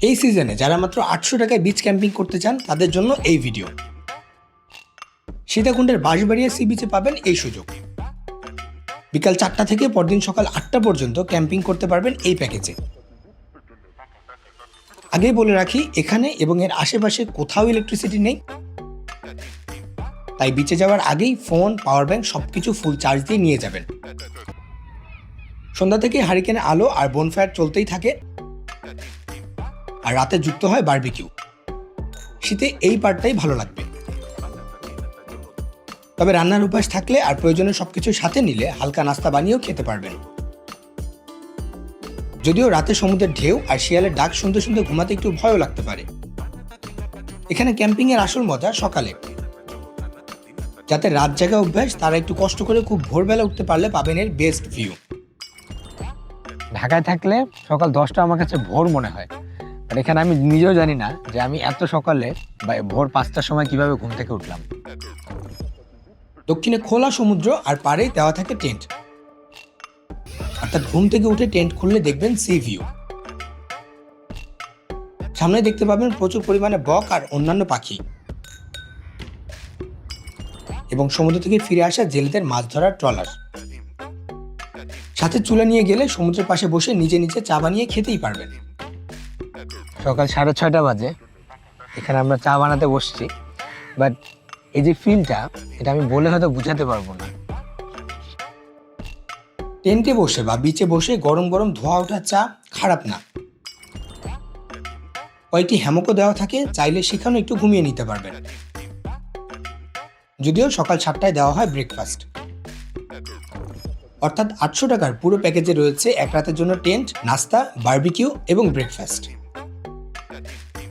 এই সিজনে যারা মাত্র 800 টাকায় বিচ ক্যাম্পিং করতে চান তাদের জন্য এই ভিডিও। সীতাকুণ্ডের বাঁশবাড়িয়া সি বিচে পাবেন এই সুযোগ। বিকাল 4টা থেকে পরদিন সকাল 8টা পর্যন্ত ক্যাম্পিং করতে পারবেন এই প্যাকেজে। আগেই বলে রাখি, এখানে এবং এর আশেপাশে কোথাও ইলেকট্রিসিটি নেই, তাই বিচে যাওয়ার আগেই ফোন, পাওয়ার ব্যাংক সবকিছু ফুল চার্জ দিয়ে নিয়ে যাবেন। সন্ধ্যা থেকে হারিকেনে আলো আর বনফায়ার চলতেই থাকে, আর রাতে যুক্ত হয় বারবিকিউ। শীতে এই পার্টটাই ভালো লাগবে। তবে রান্নার অভ্যাস থাকলে আর প্রয়োজনীয় সবকিছু সাথে নিলে হালকা নাস্তা বানিয়েও খেতে পারবেন। যদিও রাতে সমুদ্রের ঢেউ আর শিয়ালের ডাক শুনতে শুনতে ঘুমাতে একটু ভয়ও লাগতে পারে। এখানে ক্যাম্পিং এর আসল মজা সকালে। যাতে রাত জাগা অভ্যাস তারা একটু কষ্ট করে খুব ভোরবেলা উঠতে পারলে পাবেন এর বেস্ট ভিউ। ঢাকায় থাকলে সকাল 10টা আমার কাছে ভোর মনে হয়, আর এখানে আমি নিজেও জানি না যে আমি এত সকালে বা ভোর 5টার সময় কিভাবে ঘুম থেকে উঠলাম। দক্ষিণে খোলা সমুদ্র আর পাড়েই দেওয়া থাকে টেন্ট, অর্থাৎ ঘুম থেকে উঠে টেন্ট খুললে দেখবেন সি ভিউ। সামনে দেখতে পাবেন প্রচুর পরিমাণে বক আর অন্যান্য পাখি, এবং সমুদ্র থেকে ফিরে আসা জেলেদের মাছ ধরার ট্রলার। সাথে চুলা নিয়ে গেলে সমুদ্রের পাশে বসে নিজে নিজে চা বানিয়ে খেতেই পারবেন। সকাল 6:30 বাজে, এখানে আমরা চা বানাতে বসছি, বাট এই যে ফিলটা, এটা আমি বলে হয়তো বুঝাতে পারবো না। টেন্টে বসে বা বিচে বসে গরম গরম ধোয়া ওঠা চা খারাপ না। কয়েকটি হ্যামকও দেওয়া থাকে, চাইলে সেখানে একটু ঘুমিয়ে নিতে পারবেন। যদিও সকাল 7টায় দেওয়া হয় ব্রেকফাস্ট। অর্থাৎ 800 টাকার পুরো প্যাকেজে রয়েছে এক রাতের জন্য টেন্ট, নাস্তা, বারবিকিউ এবং ব্রেকফাস্ট।